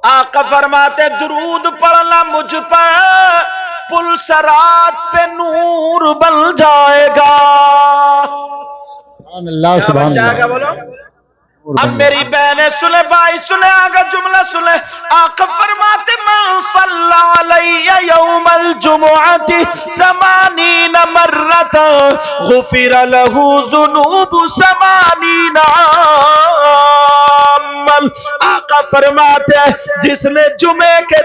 آقا فرماتے درود پڑھنا مجھ پر پل سرات پہ نور بن جائے گا. سبحان اللہ کیا سبحان بن جائے گا اللہ. بولو؟ نور اب بن جائے. میری بہنیں سنے، بھائی سنے، آگا جملہ سنے. آقا فرماتے من صلی علیہ یوم الجمعۃ 80 مرۃ غفر له ذنوب 80 عاما. آقا فرماتے ہیں جس نے جمعے کے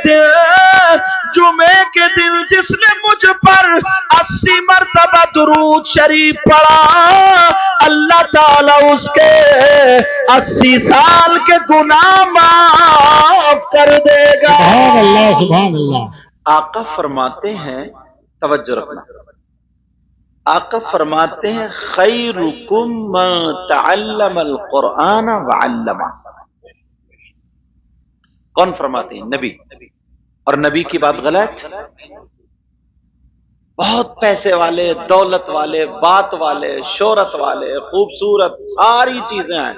دن جس نے مجھ پر 80 مرتبہ درود شریف پڑھا، اللہ تعالیٰ اس کے 80 سال کے گناہ معاف کر دے گا. سبحان اللہ سبحان اللہ. آقا فرماتے ہیں، توجہ رکھنا، آقا فرماتے ہیں خیرکم من تعلم القرآن وعلمہ. کون فرماتے ہیں؟ نبی. اور نبی کی بات غلط؟ بہت پیسے والے، دولت والے، بات والے، شہرت والے، خوبصورت، ساری چیزیں ہیں،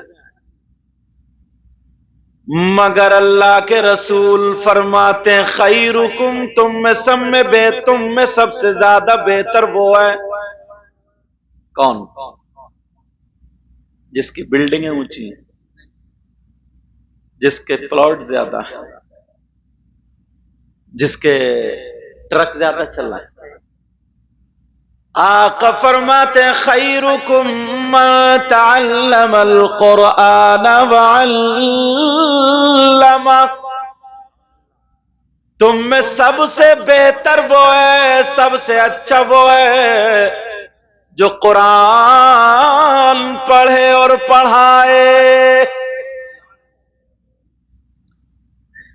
مگر اللہ کے رسول فرماتے ہیں خیرکم، تم میں سب سے زیادہ بہتر وہ ہے. کون؟ جس کی بلڈنگیں اونچی ہیں، جس کے پلاٹ زیادہ ہیں، جس کے ٹرک زیادہ چل رہا ہے. آقا فرماتے ہیں خیرکم من تعلم القرآن وعلمہ. تم میں سب سے بہتر وہ ہے، سب سے اچھا وہ ہے جو قرآن پڑھے اور پڑھائے.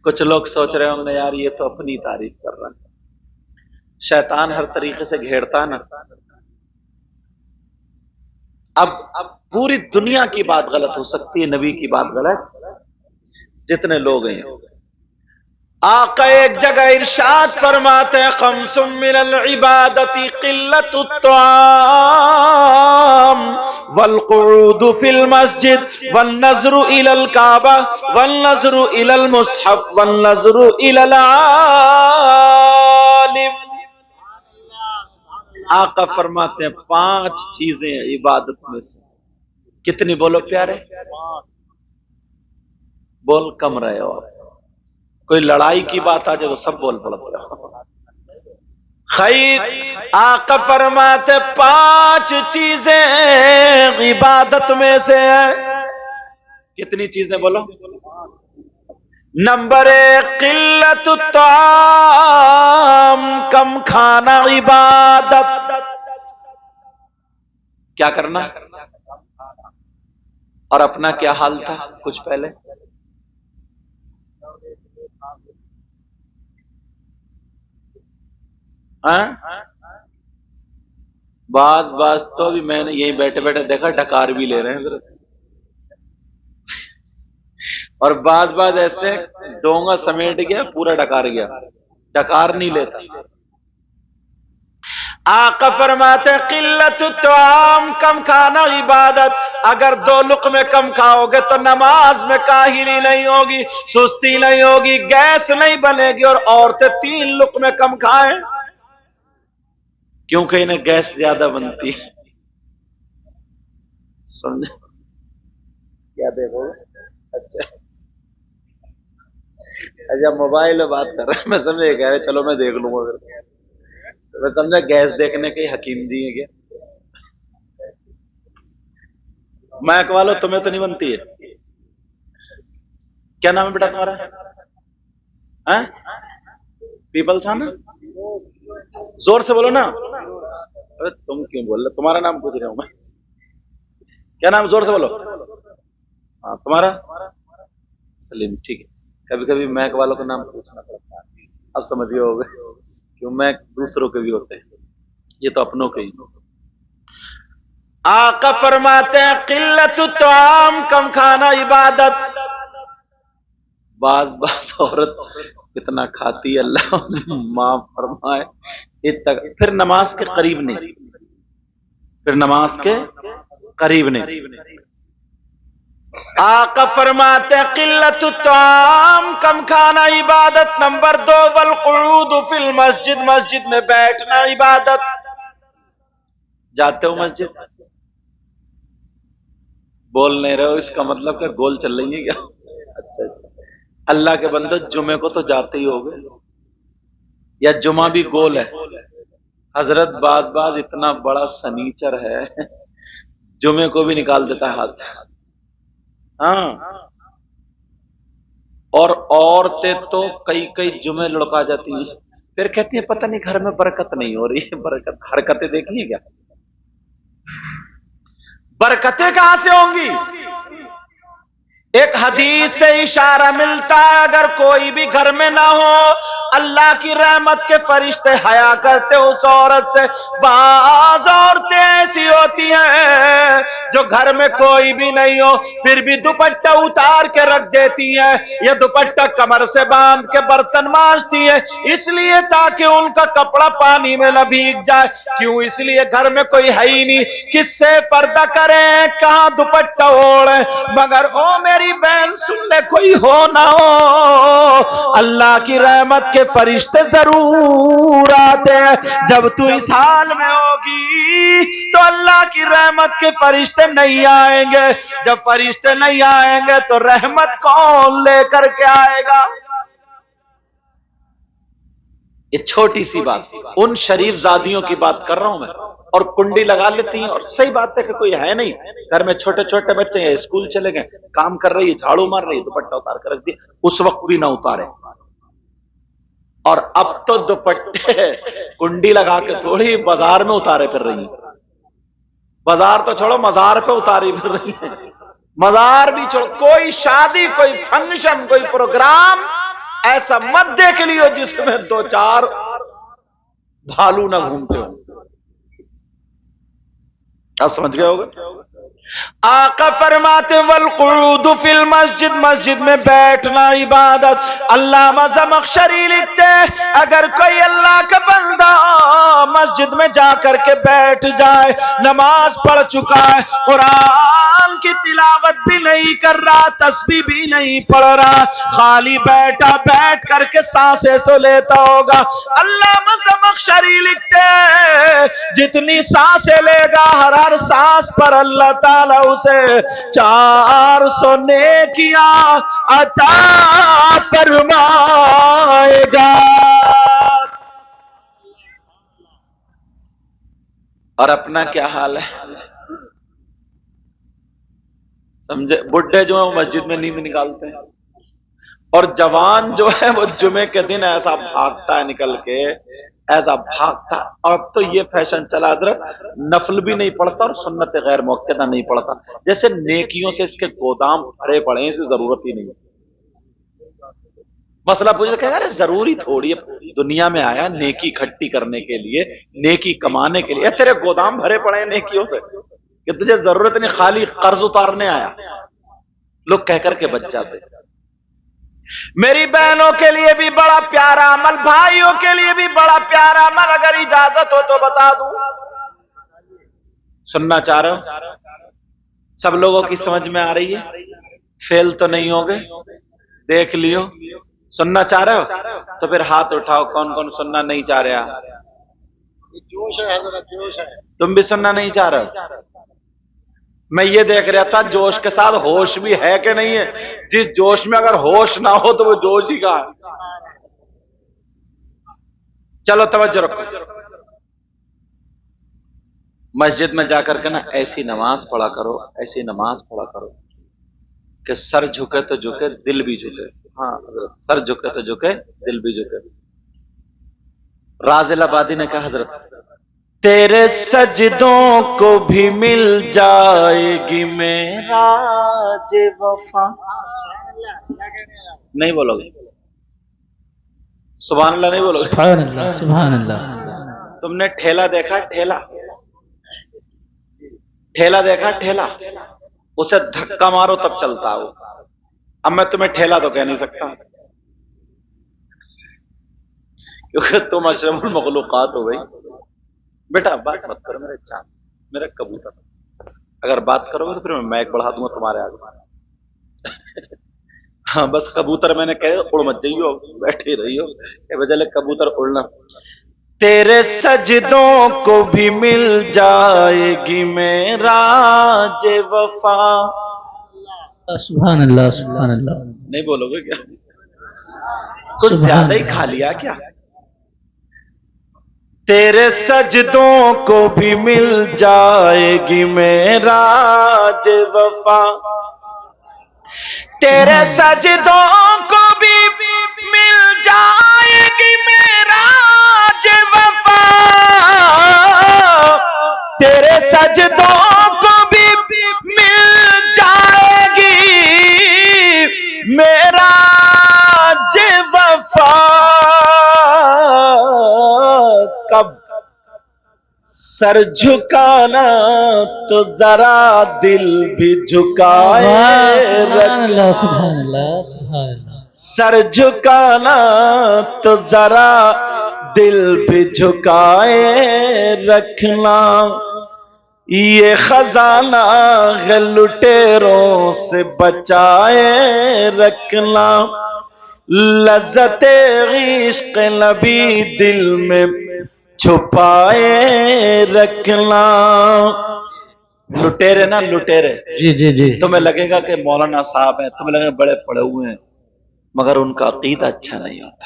کچھ لوگ سوچ رہے ہوں گے یار یہ تو اپنی تعریف کر رہا ہے. شیطان ہر طریقے سے گھیرتا ہے نا. اب پوری دنیا کی بات غلط ہو سکتی ہے، نبی کی بات غلط. جتنے لوگ ہیں، آقا ایک جگہ ارشاد فرماتے ہیں خمس من العبادت قلت الطعام والقعود فی المسجد والنظر الى الكعبہ والنظر الى المصحف والنظر الى العالم. آقا فرماتے ہیں 5 چیزیں عبادت میں سے. کتنی بولو پیارے؟ بول کم رہے ہو. کوئی لڑائی کی بات آ جائے تو سب بول پڑتے ہو. خیر، آقا فرماتے 5 چیزیں عبادت میں سے ہیں. کتنی چیزیں بولو؟ نمبر 1 قلت الطعام، کم کھانا عبادت. کیا کرنا؟ اور اپنا کیا حال تھا کچھ پہلے؟ بعض تو بھی میں نے یہی بیٹھے بیٹھے دیکھا ڈکار بھی لے رہے ہیں حضرت. اور بعض ایسے ڈونگا سمیٹ گیا پورا ڈکار گیا، ڈکار نہیں لیتا. آقا فرماتے قلت الطعام، کم کھانا عبادت. اگر 2 لقمے کم کھاؤ گے تو نماز میں کاہلی نہیں ہوگی، سستی نہیں ہوگی، گیس نہیں بنے گی. اور عورتیں 3 لقمے کم کھائیں کیونکہ انہیں گیس زیادہ بنتی ہے. سمجھے؟ کیا دیکھو؟ اچھا موبائل میں بات کر رہا ہے، میں سمجھے کہہ رہے چلو میں دیکھ لوں گا. میں سمجھا گیس دیکھنے کے حکیم جی ہیں کیا؟ میں اکوالو تمہیں تو نہیں بنتی ہے. کیا نام ہے بیٹا تمہارا؟ پیپل تھا نا؟ زور سے بولو نا. ارے تم کیوں بول رہے؟ تمہارا نام پوچھ رہا ہوں میں. کیا نام؟ زور سے بولو. ہاں تمہارا؟ سلیم. ٹھیک ہے. کبھی کبھی میک والوں کا نام پوچھنا پڑتا ہے. اب سمجھیے ہوگا کیوں میک دوسروں کے بھی ہوتے ہیں، یہ تو اپنوں کے ہی. آقا فرماتے ہیں قلت الطعام، کم کھانا عبادت. بعض عورت کتنا کھاتی ہے اللہ معاف فرمائے، پھر نماز کے قریب نہیں، پھر نماز کے قریب نہیں. آقا فرماتے قلت الطعام، کم کھانا عبادت، نمبر 2 والقعود فی المسجد، مسجد میں بیٹھنا عبادت. جاتے ہو مسجد؟ بول نہیں رہے ہو، اس کا مطلب کہ گول چل رہی ہے کیا؟ اچھا اچھا. اللہ کے بندو جمعے کو تو جاتے ہی ہوگے، یا جمعہ بھی گول ہے؟ حضرت بعض اتنا بڑا سنیچر ہے، جمعے کو بھی نکال دیتا ہے ہاتھ. ہاں، اور عورتیں تو کئی جمعے لڑکا جاتی ہیں، پھر کہتی ہیں پتہ نہیں گھر میں برکت نہیں ہو رہی ہے. برکت حرکتیں دیکھی ہیں کیا؟ برکتیں کہاں سے ہوں گی؟ ایک حدیث سے اشارہ ملتا ہے، اگر کوئی بھی گھر میں نہ ہو، اللہ کی رحمت کے فرشتے حیا کرتے اس عورت سے. بعض عورتیں ایسی ہوتی ہیں جو گھر میں کوئی بھی نہیں ہو پھر بھی دوپٹہ اتار کے رکھ دیتی ہیں، یا دوپٹہ کمر سے باندھ کے برتن مانجتی ہیں، اس لیے تاکہ ان کا کپڑا پانی میں نہ بھیگ جائے. کیوں؟ اس لیے گھر میں کوئی ہے ہی نہیں، کس سے پردہ کریں، کہاں دوپٹہ اوڑھیں. مگر او میری بہن سن لے، کوئی ہو نہ ہو، اللہ کی رحمت کے فرشتے ضرور آتے ہیں. جب تو اس حال میں ہوگی تو اللہ کی رحمت کے فرشتے نہیں آئیں گے. جب فرشتے نہیں آئیں گے تو رحمت کون لے کر کے آئے گا؟ یہ چھوٹی سی بات ان شریف زادیوں کی بات کر رہا ہوں میں، اور کنڈی لگا لیتی ہیں. اور صحیح بات ہے کہ کوئی ہے نہیں گھر میں، چھوٹے چھوٹے بچے ہیں، اسکول چلے گئے، کام کر رہی ہے، جھاڑو مار رہی ہے، دوپٹہ اتار کر رکھ دیا، اس وقت بھی نہ اتارے. اور اب تو دوپٹے کنڈی لگا کے تھوڑی بازار میں اتارے پھر رہی ہیں. بازار تو چھوڑو، مزار پہ اتاری پھر رہی ہیں. مزار بھی چھوڑو، کوئی شادی، کوئی فنکشن، کوئی پروگرام ایسا مت دیکھ لیو جس میں 2-4 بھالو نہ گھومتے ہو. اب سمجھ گئے ہوگا؟ آقا فرماتے والقعود فی المسجد، مسجد میں بیٹھنا عبادت. علامہ زمخشری لکھتے اگر کوئی اللہ کا بندہ مسجد میں جا کر کے بیٹھ جائے، نماز پڑھ چکا ہے، قرآن کی تلاوت بھی نہیں کر رہا، تسبیح بھی نہیں پڑھ رہا، خالی بیٹھ کر کے سانسیں تو لیتا ہوگا. علامہ زمخشری لکھتے جتنی سانسیں لے گا، ہر سانس پر اللہ تعالیٰ اسے 400 نیکیاں عطا فرمائے گا. اور اپنا کیا حال ہے سمجھے؟ بڈھے جو ہیں وہ مسجد میں نیند نکالتے ہیں، اور جوان جو ہے وہ جمعے کے دن ایسا بھاگتا ہے نکل کے، ایسا بھاگتا. اور اب تو یہ فیشن چلا حضرت، نفل بھی نہیں پڑتا اور سنت غیر موقعہ نہیں پڑتا، جیسے نیکیوں سے اس کے گودام بھرے پڑے ہیں، اسے ضرورت ہی نہیں. مسئلہ پوچھے کہ ارے ضروری تھوڑی ہے، دنیا میں آیا نیکی اکٹھی کرنے کے لیے، نیکی کمانے کے لیے. تیرے گودام بھرے پڑے ہیں نیکیوں سے کہ تجھے ضرورت نہیں، خالی قرض اتارنے آیا. لوگ کہہ کر کے بچ جاتے. میری بہنوں کے لیے بھی بڑا پیارا عمل، بھائیوں کے لیے بھی بڑا پیارا عمل، اگر اجازت ہو تو بتا دوں. سننا چاہ رہے ہو؟ سب لوگوں کی سمجھ میں آ رہی ہے؟ فیل تو نہیں ہوگے؟ دیکھ لیو. سننا چاہ رہے ہو تو پھر ہاتھ اٹھاؤ، کون کون سننا نہیں چاہ رہے؟ جوش ہے حضرت، جوش ہے. تم بھی سننا نہیں چاہ رہے ہو؟ میں یہ دیکھ رہا تھا جوش کے ساتھ ہوش بھی ہے کہ نہیں ہے. جس جوش میں اگر ہوش نہ ہو تو وہ جوش ہی کہاں ہے. چلو توجہ رکھو. مسجد میں جا کر کے نا ایسی نماز پڑھا کرو، ایسی نماز پڑھا کرو کہ سر جھکے تو جھکے، دل بھی جھکے. ہاں حضرت، سر جھکے تو جھکے، دل بھی جھکے. رازل آبادی نے کہا حضرت تیرے سجدوں کو بھی مل جائے گی معراج وفا. نہیں بولو گے؟ سبحان اللہ نہیں بولو گے؟ سبحان اللہ، سبحان اللہ. تم نے ٹھیلا دیکھا؟ ٹھیلا ٹھیلا دیکھا؟ ٹھیلا اسے دھکا مارو تب چلتا ہے وہ. اب میں تمہیں ٹھیلا تو کہہ نہیں سکتا کیونکہ تم اشرف المخلوقات ہو گئی. بیٹا بات مت کرو میرے چاند، میرا کبوتر. اگر بات کرو گے تو پھر میں مائک بڑھا دوں گا تمہارے آگے. ہاں بس کبوتر میں نے کہا اڑ مت جائیو، بیٹھے رہیو کہ بجل کبوتر اڑنا. تیرے سجدوں کو بھی مل جائے گی معراج وفا. سبحان اللہ سبحان اللہ. نہیں بولو گے کیا؟ کچھ زیادہ ہی کھا لیا کیا؟ تیرے سجدوں کو بھی مل جائے گی معراج وفا. تیرے سجدوں کو بھی مل جائے گی معراج وفا. تیرے سجدوں کو بھی مل جائے گی معراج وفا. کب سر جھکانا تو ذرا دل بھی جھکائے سبحان اللہ سبحان اللہ سبحان اللہ. سر جھکانا تو ذرا دل بھی جھکائے رکھنا. یہ خزانہ ہے لٹیروں سے بچائے رکھنا. لذت عشق نبی دل میں چھپائے رکھنا. لٹیرے نا لٹیرے، جی جی جی. تمہیں لگے گا کہ مولانا صاحب ہیں، تمہیں لگے گا بڑے پڑے ہوئے ہیں، مگر ان کا عقیدہ اچھا نہیں ہوتا.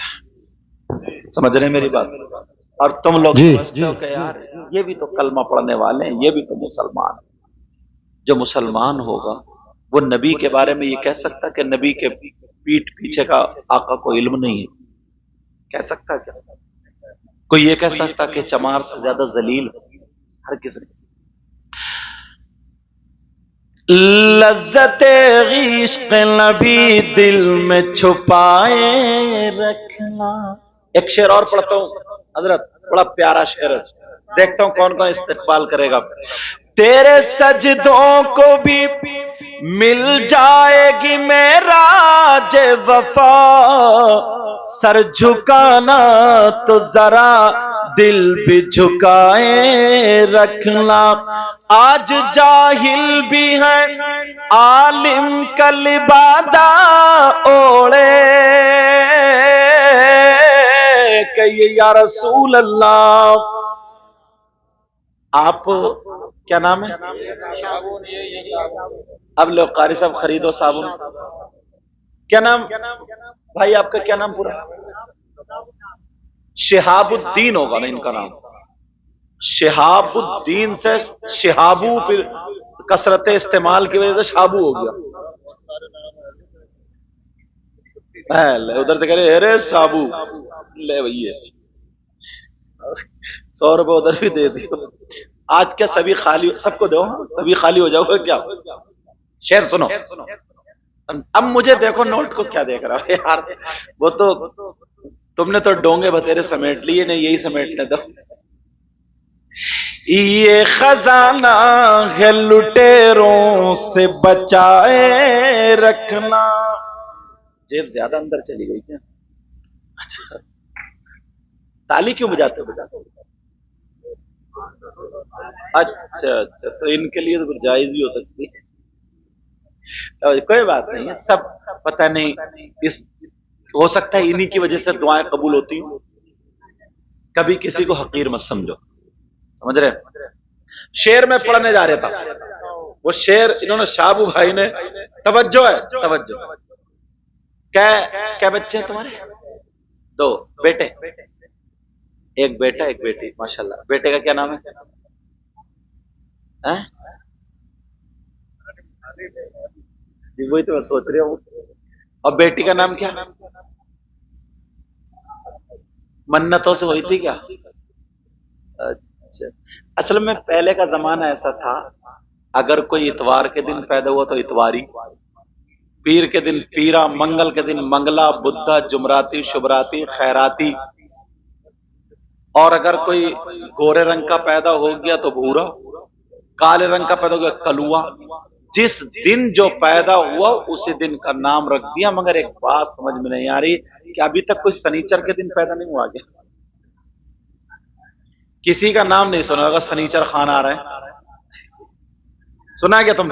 سمجھ رہے ہیں میری بات؟ اور تم لوگ جی. سمجھتے ہو کہ یار یہ بھی تو کلمہ پڑھنے والے ہیں، یہ بھی تو مسلمان ہیں. جو مسلمان ہوگا وہ نبی کے بارے میں یہ کہہ سکتا کہ نبی کے پیٹھ پیچھے کا آقا کو علم نہیں ہے؟ کہہ سکتا کیا؟ کوئی یہ کہہ سکتا کہ چمار سے زیادہ ذلیل ہے؟ ہر کسی نے. لذت عشق نبی دل میں چھپائے رکھنا. ایک شعر اور پڑھتا ہوں حضرت، بڑا پیارا شعر ہے، دیکھتا ہوں کون کون استقبال کرے گا. تیرے سجدوں کو بھی مل جائے گی معراج وفا. سر جھکانا تو ذرا دل بھی جھکائے رکھنا. آج جاہل بھی ہے عالم کا لبادہ اوڑے کہ یا رسول اللہ. آپ کیا نام ہے؟ اب لو قاری صاحب خریدو صابن. کیا نام بھائی آپ کا؟ کیا نام پورا؟ شہاب الدین ہوگا نا ان کا نام. شہاب الدین سے شہابو، پھر کثرت استعمال کی وجہ سے شابو ہو گیا. ادھر سے کہہ رہے ارے صابو لے بھیا 100 روپے ادھر بھی دے دیو. آج کیا سبھی خالی، سب کو دو، سبھی خالی ہو جاؤ گے کیا؟ شعر سنو. اب مجھے دیکھو نوٹ کو کیا دیکھ رہا ہے یار، وہ تو تم نے تو ڈونگے بتیرے سمیٹ لیے، نہیں یہی سمیٹنے دو. یہ خزانہ ہے لٹیروں سے بچائے رکھنا. جیب زیادہ اندر چلی گئی کیا؟ تالی کیوں بجاتے ہو؟ اچھا اچھا، تو ان کے لیے تو جائز بھی ہو سکتی ہے. کوئی بات نہیں ہے، سب پتہ نہیں، اس ہو سکتا ہے انہی کی وجہ سے دعائیں قبول ہوتی ہیں. کبھی کسی کو حقیر مت سمجھو. سمجھ رہے؟ شعر میں پڑھنے جا رہا تھا، وہ شعر انہوں نے شابو بھائی نے، توجہ ہے توجہ. کیا بچے ہیں تمہارے؟ 2 بیٹے، ایک بیٹا ایک بیٹی. ماشاءاللہ. بیٹے کا کیا نام ہے؟ وہی تو میں سوچ رہا ہوں. اور بیٹی کا نام کیا؟ منتوں سے ہوئی تھی کیا؟ اچھا. اصل میں پہلے کا زمانہ ایسا تھا، اگر کوئی اتوار کے دن پیدا ہوا تو اتواری، پیر کے دن پیرا، منگل کے دن منگلا، بدھا جمراتی، شبراتی، خیراتی، اور اگر کوئی گورے رنگ کا پیدا ہو گیا تو بھورا، کالے رنگ کا پیدا ہو گیا کلوا. جس دن جو پیدا ہوا اسی دن کا نام رکھ دیا. مگر ایک بات سمجھ میں نہیں آ رہی کہ ابھی تک کوئی سنیچر کے دن پیدا نہیں ہوا. گیا کسی کا نام نہیں سنا ہوگا سنیچر خان آ رہے ہیں، سنا کیا تم؟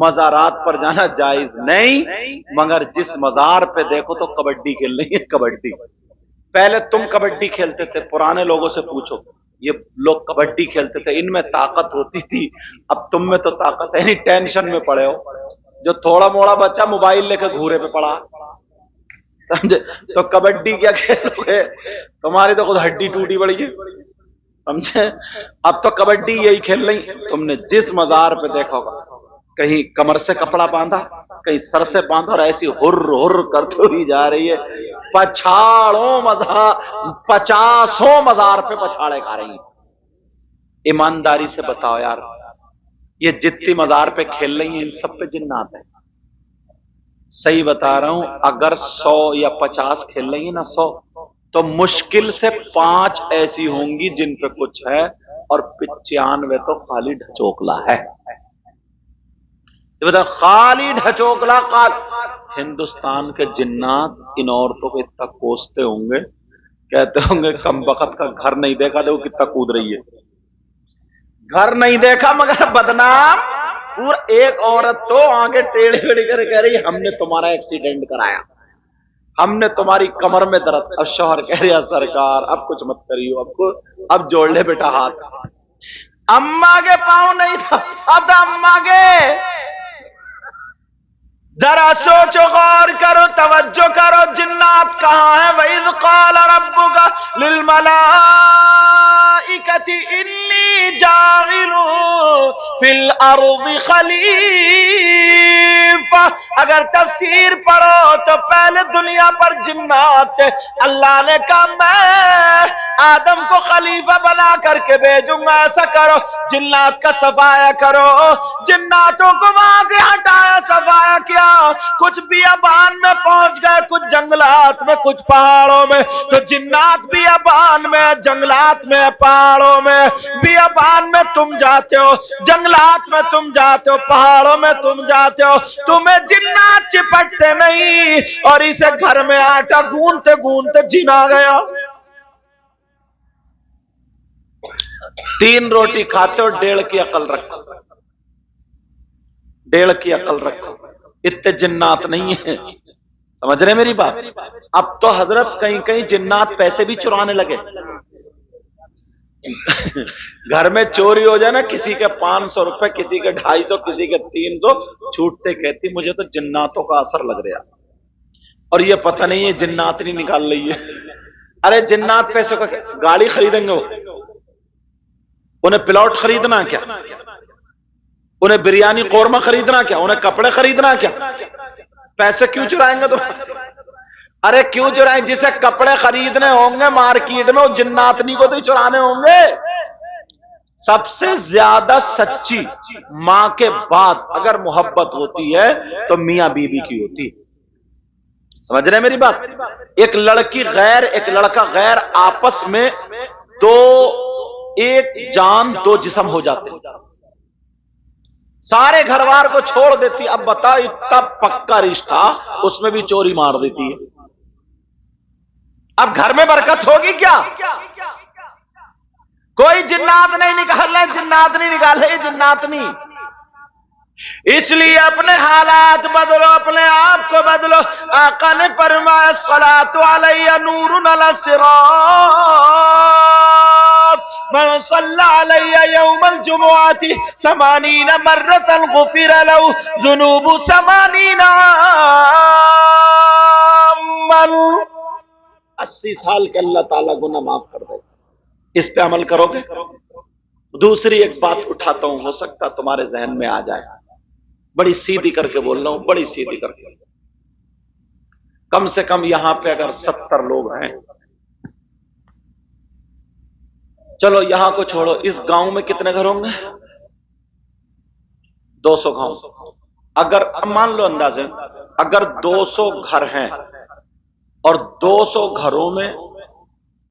مزارات پر جانا جائز نہیں، مگر جس مزار پہ دیکھو تو کبڈی کھیل رہی ہے، کبڈی۔ پہلے تم کبڈی کھیلتے تھے، پرانے لوگوں سے پوچھو، یہ لوگ کبڈی کھیلتے تھے، ان میں طاقت ہوتی تھی، اب تم میں تو طاقت ہے نہیں، ٹینشن میں پڑے ہو۔ جو تھوڑا موڑا بچہ موبائل لے کے گھورے پہ پڑا، سمجھے؟ تو کبڈی کیا کھیلو گے؟ تمہاری تو خود ہڈی ٹوٹی پڑی ہے، سمجھے؟ اب تو کبڈی یہی کھیل رہی۔ تم نے جس مزار پہ دیکھا ہوگا، کہیں کمر سے کپڑا باندھا، کہیں سر سے باندھا، اور ایسی ہر ہر کرتے ہوئی جا رہی ہے، پچھاڑوں مزار، 50 مزار پہ پچھاڑے کھا رہی ہیں۔ ایمانداری سے بتاؤ یار، یہ جتنی مزار پہ کھیل رہی ہیں ان سب پہ جنات ہیں؟ صحیح بتا رہا ہوں، اگر 100 یا 50 کھیل رہی ہیں نا، 100، تو مشکل سے 5 ایسی ہوں گی جن پہ کچھ ہے، اور 95 تو خالی ڈھچوکلا ہے۔ خالی ڈھچوکلا ہندوستان کے جنات ان عورتوں کو اتنا کوستے ہوں گے، کہتے ہوں گے کم بخت کا گھر نہیں دیکھا، دیکھو کتنا کود رہی ہے، گھر نہیں دیکھا مگر بدنام۔ پورا ایک عورت تو آگے ٹیڑھی ٹیڑھی کر کہہ رہی ہم نے تمہارا ایکسیڈنٹ کرایا، ہم نے تمہاری کمر میں درد۔ اب شوہر کہہ رہا سرکار اب کچھ مت کریو، اب جوڑ لے بیٹا ہاتھ۔ اماں کے پاؤں نہیں تھا، اب اماں کے۔ ذرا سوچو، غور کرو، توجہ کرو، جنات کہاں ہیں؟ وَإِذْ قَالَ رَبُّكَ لِلْمَلَائِكَةِ إِنِّي جَاعِلٌ فِي الْأَرْضِ خَلِيفَةً۔ اگر تفسیر پڑھو تو پہلے دنیا پر جنات تھے، اللہ نے کہا میں آدم کو خلیفہ بنا کر کے بھیجوں گا، ایسا کرو جنات کا صفایا کرو۔ جناتوں کو وہاں سے ہٹایا، صفایا کیا، کچھ بیابان میں پہنچ گئے، کچھ جنگلات میں، کچھ پہاڑوں میں۔ تو جنات بیابان میں، جنگلات میں، پہاڑوں میں۔ بیابان میں تم جاتے ہو، جنگلات میں تم جاتے ہو، پہاڑوں میں تم جاتے ہو، تمہیں جنات چپٹتے نہیں، اور اسے گھر میں آٹا گونتے گونتے جن آ گیا۔ 3 روٹی کھاتے ہو، 1.5 کی عقل رکھو، 1.5 کی عقل رکھو، اتنے جنات نہیں ہیں۔ سمجھ رہے میری بات؟ اب تو حضرت کہیں کہیں جنات پیسے بھی چرانے لگے۔ گھر میں چوری ہو جائے نا، کسی کے 500 روپے، کسی کے 250، کسی کے 300، چھوٹتے کہتی مجھے تو جناتوں کا اثر لگ رہا، اور یہ پتہ نہیں ہے جنات نہیں نکال رہی ہے۔ ارے جنات پیسے کا گاڑی خریدیں گے، انہیں پلاٹ خریدنا کیا، انہیں بریانی قورمہ خریدنا کیا، انہیں کپڑے خریدنا کیا، پیسے کیوں چرائیں گے؟ تو ارے کیوں چرائیں؟ جسے کپڑے خریدنے ہوں گے مارکیٹ میں، وہ جناتنی کو تو چرانے ہوں گے۔ سب سے زیادہ سچی ماں کے بعد اگر محبت ہوتی ہے تو میاں بیوی کی ہوتی ہے۔ سمجھ رہے ہیں میری بات؟ ایک لڑکی غیر، ایک لڑکا غیر، آپس میں ایک جان 2 جسم ہو جاتے ہیں، سارے گھر بار کو چھوڑ دیتی۔ اب بتا اتنا پکا رشتہ، اس میں بھی چوری مار دیتی ہے، اب گھر میں برکت ہوگی کیا؟ کوئی جنات نہیں نکال رہے، جنات نہیں نکال رہے، جنات نہیں۔ اس لیے اپنے حالات بدلو، اپنے آپ کو بدلو۔ آقا نے فرمایا الصلاۃ علی نور علی الصراط، من صلی علی یوم الجمعۃ 80 مرۃ غفر له ذنوب 80 عاما۔ 80 سال کے اللہ تعالیٰ گناہ معاف کر دے۔ اس پہ عمل کرو گے؟ دوسری ایک بات اٹھاتا ہوں، ہو سکتا تمہارے ذہن میں آ جائے، بڑی سیدھی کر کے بول رہا ہوں، بڑی سیدھی کر کے۔ کم سے کم یہاں پہ اگر 70 لوگ ہیں، چلو یہاں کو چھوڑو، اس گاؤں میں کتنے گھر ہوں گے؟ 200 گاؤں۔ اگر مان لو اندازے، اگر 200 گھر ہیں اور 200 گھروں میں